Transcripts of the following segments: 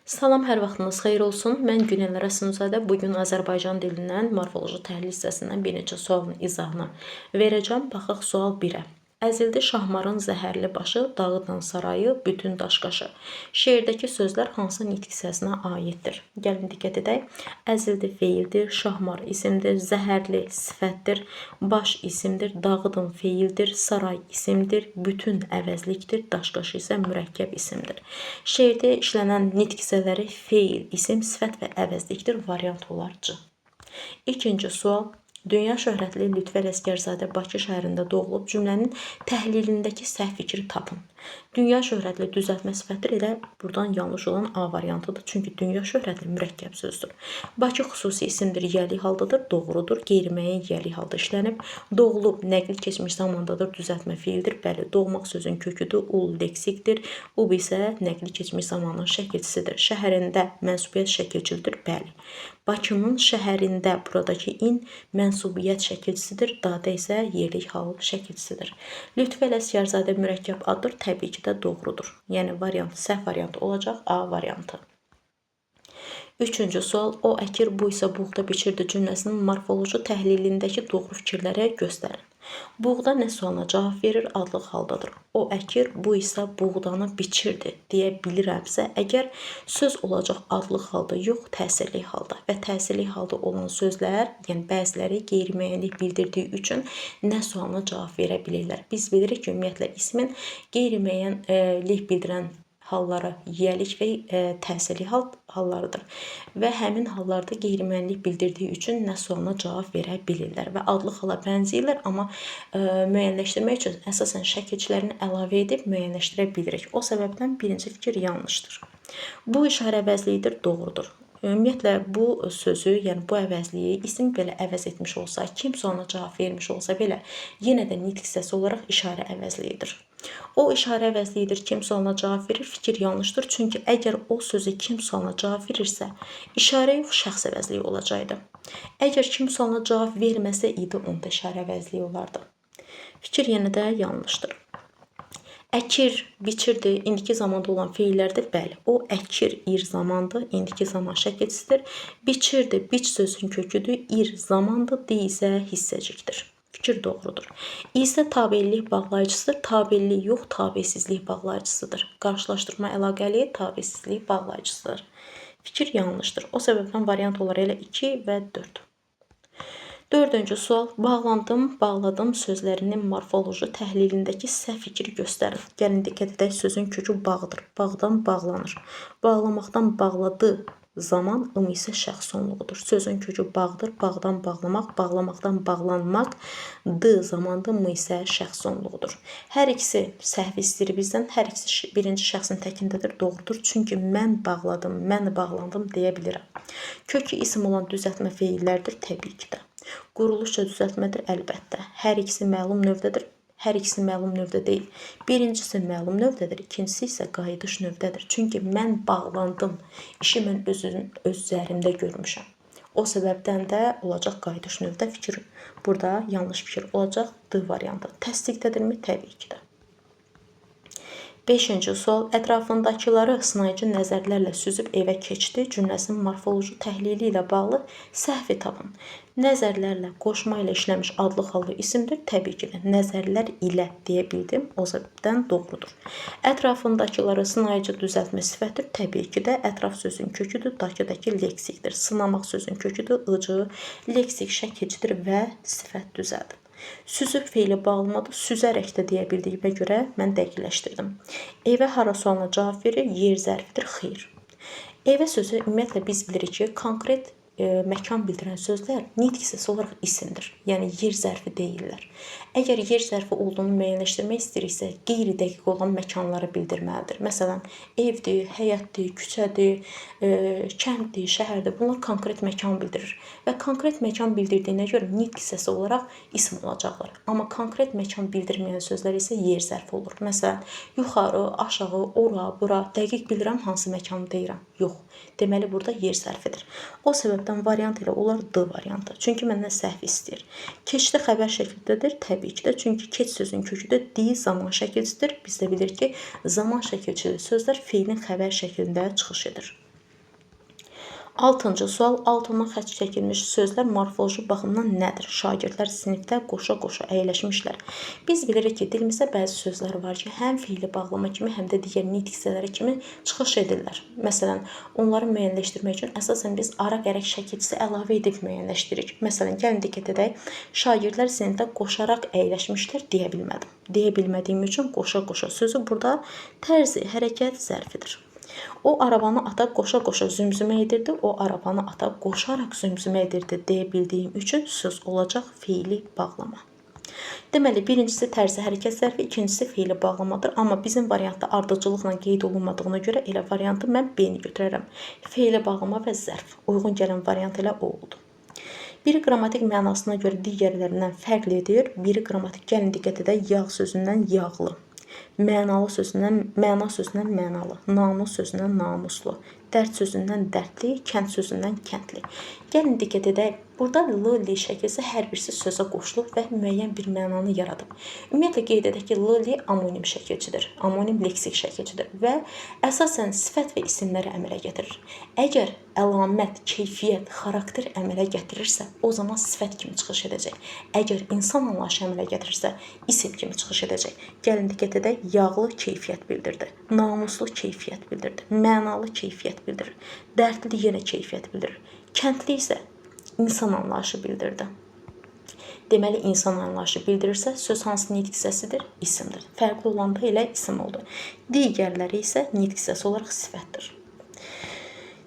Salam, hər vaxtınız xeyir olsun. Mən Günel Rəsmizadə. Bugün Azərbaycan dilindən morfoloji təhlil hissəsindən bir neçə sualın izahını verəcəm. Baxaq sual 1-ə. Əzildi şahmarın zəhərli başı, dağıdan sarayı, bütün daşqaşı. Şeirdəki sözlər hansı nitq hissəsinə aiddir? Gəlin diqqət edək. Əzildi feildir, şahmar isimdir, zəhərli sifətdir, baş isimdir, dağıdın feildir, saray isimdir, bütün əvəzlikdir, daşqaşı isə mürəkkəb isimdir. Şeirdə işlənən nitq hissələri feil, isim, sifət və əvəzlikdir. Variant olar C. İkinci sual. Dünya şöhrətli Lütfə Ələsgərzadə Bakı şəhərində doğulub. Cümlənin təhlilindəki səhv fikri tapın. Dünya şöhrətli düzəltmə sifətidir. Elə buradan yanlış olan A variantıdır. Çünki dünya şöhrətli mürəkkəb sözdür. Bakı xüsusi isimdir, yəli haldadır. Doğrudur. Qeyri-müəyyən yəli halda işlənib. Doğulub nəqli keçmiş zamandadır. Düzəltmə fiildir. Bəli, doğmaq sözün köküdür. Ul leksikdir. Ub isə nəqli keçmiş zamanın şəkilçisidir. Şəhərində mənsubiyyət şəkilçilidir. Bəli. Bakının şəhərində buradakı in mənsubiyyət şəkilçisidir. Dadə isə yerlik hal şəkilçisidir. Lütfə Ələsgərzadə mürəkkəb addır. Təbii ki də doğrudur. Yəni variant, səhv variantı olacaq A variantı. Üçüncü sual. O əkir, bu isə buğda biçirdi cümləsinin morfoloji təhlilindəki doğru fikirləri göstərin. Buğda nə sualına cavab verir? Adlıq haldadır. O əkir, bu isə buğdanı biçirdi deyə bilirəmsə, əgər söz olacaq adlıq halda, yox, təsirli halda və təsirli halda olan sözlər, yəni bəziləri qeyri-müəyyənlik bildirdiyi üçün nə sualına cavab verə bilirlər. Biz bilirik ki, ümumiyyətlə ismin qeyri-müəyyənlik bildirən halları yiyəlik və təsirli hallarıdır. Və həmin hallarda qeyri-müəyyənlik bildirdiyi üçün nə sualına cavab verə bilirlər və adlı hala bənzəyirlər, amma müəyyənləşdirmək üçün əsasən şəkilçilərini əlavə edib müəyyənləşdirə bilirik. O səbəbdən birinci fikir yanlışdır. Bu işarə əvəzliyidir, doğrudur. Ümumiyyətlə bu sözü, yəni bu əvəzliyi isim belə əvəz etmiş olsa, kimsə ona cavab vermiş olsa belə, yenə də nitq hissəsi olaraq işarə əvəzliyidir. O işarə əvəzliyidir, kimsə ona cavab verir, fikir yanlışdır. Çünki əgər o sözü kimsə ona cavab verirsə, işarə yox, şəxs əvəzliyi olacaqdı. Əgər kimsə ona cavab verməsə idi, onda işarə əvəzliyi olardı. Fikir yenə də yanlışdır. Əkir, biçirdi, indiki zamanda olan feillərdir. Bəli, o əkir, ir zamandır, indiki zaman şəkilçisidir. Biçirdi, biç sözün köküdür, ir zamandır, di isə hissəcikdir. Fikir doğrudur. İsə tabellik bağlayıcısıdır. Tabellik yox, tabesizlik bağlayıcısıdır. Qarşılaşdırma əlaqəli tabesizlik bağlayıcısıdır. Fikir yanlışdır. O səbəbdən variant olar elə 2 və 4. Dördüncü sual. Bağlandım, bağladım sözlərinin morfoloji təhlilindəki səhv fikri göstərin. Gəlin diqqət edək, sözün kökü bağdır. Bağdan bağlanır. Bağlamaqdan bağladı zaman ım isə şəxs sonluğudur. Sözün kökü bağdır, bağdan bağlamaq, bağlamaqdan bağlanmaq, d zamanda mı isə şəxs sonluğudur. Hər ikisi səhv istəyir bizdən, hər ikisi birinci şəxsin təkindədir, doğrudur. Çünki mən bağladım, mən bağlandım deyə bilirəm. Kökü isim olan düzəltmə feillərdir, təbii ki də. Quruluşca düzəltmədir, əlbəttə. Hər ikisi məlum növdədir. Hər ikisi məlum növdə deyil. Birincisi məlum növdədir, ikincisi isə qayıdış növdədir. Çünki mən bağlandım, işi mən öz üzərimdə görmüşəm. O səbəbdən də olacaq qayıdış növdə fikir. Burada yanlış fikir olacaq D variantı. Təsdiqdədirmi? Təbii ki də. 5-ci sual. Ətrafındakıları sınayıcı nəzərlərlə süzüb evə keçdi cümləsinin morfoloji təhlili ilə bağlı səhvi tapın. Nəzərlərlə, qoşma ilə işləmiş adlı hallı isimdir. Təbii ki də nəzərlər ilə deyə bildim. O səbəbdən doğrudur. Ətrafındakıları sınayıcı düzəltmə sifətidir. Təbii ki də ətraf sözün köküdür. Dakıdakı leksikdir. Sınamaq sözün köküdür. Icı, leksik şəkilçidir və sifət düzəldir. Süzüb feili bağlamadır, süzərək də deyə bildiyimə görə mən dəqiqləşdirdim. Evə hara sualına cavab verir, yer zərfidir, xeyr. Evə sözü ümumiyyətlə biz bilirik ki, konkret məkan bildirən sözlər nitq hissəsi olaraq isimdir. Yəni yer zərfi deyirlər. Əgər yer zərfi olduğunu müəyyənləşdirmək istəyiriksə, qeyri-dəqiq olan məkanları bildirməlidir. Məsələn, evdir, həyətdir, küçədir, kənddir, şəhərdir. Bunlar konkret məkan bildirir. Və konkret məkan bildirdiyinə görə nitq hissəsi olaraq isim olacaqlar. Amma konkret məkan bildirməyən sözlər isə yer zərfi olur. Məsələn, yuxarı, aşağı, ora, bura, dəqiq bilirəm hansı məkanı deyirəm. Yox. Deməli, burada yer zərfidir. O səbəbdən variant elə olar D variantı. Çünki məndən səhv istəyir. Keçdi xəbər şəklindədir. Təbii ki də. Çünki keç sözün kökü də D zaman şəkilçisidir. Biz də bilirik ki, zaman şəkilçili sözlər feilin xəbər şəklində çıxış edir. 6-cı sual, altından xətt çəkilmiş sözlər morfoloji baxımdan nədir? Şagirdlər sinifdə qoşa-qoşa əyləşmişlər. Biz bilirik ki, dilimizdə bəzi sözlər var ki, həm feili bağlama kimi, həm də digər nitq hissələri kimi çıxış edirlər. Məsələn, onları müəyyənləşdirmək üçün əsasən biz ara-qərək şəkilçisi əlavə edib müəyyənləşdiririk. Məsələn, gəlin diqqət edək. Şagirdlər sinifdə qoşaraq əyləşmişlər deyə bilmədim. Deyə bilmədiyim üçün qoşa-qoşa sözü burada tərzi, hərəkət zərfidir. O arabanı ata qoşa-qoşa zümzümə edirdi. O arabanı ata qoşaraq zümzümə edirdi deyə bildiyim üçün söz olacaq feili bağlama. Deməli, birincisi tərzi hərəkət zərfi, ikincisi feili bağlamadır. Amma bizim variantda ardıcılıqla qeyd olunmadığına görə elə variantı mən B-ni götürərəm. Feili bağlama və zərf. Uyğun gələn variant elə o oldu. Biri qrammatik mənasına görə digərlərindən fərqlidir. Biri qrammatik, gəlin diqqət edək, yağ sözündən yağlı. Mənalı sözündən, məna sözündən mənalı, namus sözündən namuslu, dərd sözündən dərdli, kənd sözündən kəndli. Gəlin diqqət edək, burada l şəkilsi hər birisi sözə qoşulub və müəyyən bir mənanı yaradıb. Ümumiyyətlə qeyd edək ki, l amonim şəkilçidir, amonim leksik şəkilçidir və əsasən sifət və isimləri əmələ gətirir. Əgər əlamət, keyfiyyət, xarakter əmələ gətirirsə, o zaman sifət kimi çıxış edəcək. Əgər insan anlayışı əmələ gətirirsə, isim kimi çıxış edəcək. Gəlin diqqət edək, yağlı keyfiyyət bildirdi, namuslu keyfiyyət bildirdi, mənalı keyfiyyət bildirir, dərdli yenə keyfiyyət bildirir, kəndli isə insan anlayışı bildirdi. Deməli, insan anlayışı bildirirsə, söz hansı nitq hissəsidir? İsimdir. Fərqli olanda elə isim oldu. Digərləri isə nitq hissəsi olaraq sifətdir.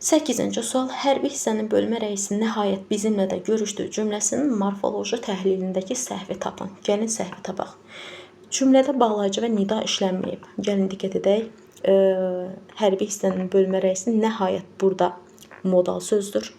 8-ci sual, hərbi hissənin bölmə rəisi nəhayət bizimlə də görüşdü cümləsinin morfoloji təhlilindəki səhvi tapın. Gəlin səhvi tapaq. Cümlədə bağlayıcı və nida işlənməyib. Gəlin diqqət edək. Hərbi hissənin bölmə rəisi nəhayət burada modal sözdür.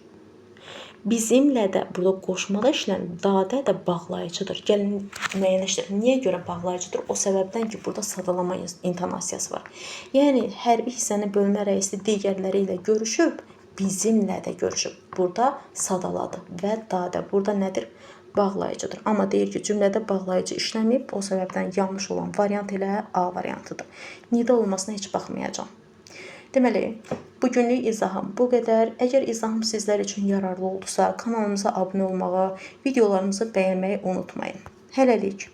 Bizimlə də burada qoşmada işlənib, dadə də bağlayıcıdır. Gəlin müəyyənləşdirək. Niyə görə bağlayıcıdır? O səbəbdən ki, burada sadalama intonasiyası var. Yəni, hərbi hissənin bölmə rəisi digərləri ilə görüşüb, bizimlə də görüşüb. Burada sadaladı və dadə burada nədir? Bağlayıcıdır. Amma deyir ki, cümlədə bağlayıcı işləməyib, o səbəbdən yanlış olan variant elə A variantıdır. Nida olmasına heç baxmayacağım. Deməli, bugünlük izahım bu qədər. Əgər izahım sizlər üçün yararlı oldusa, kanalımıza abunə olmağı, videolarımızı bəyənməyi unutmayın. Hələlik.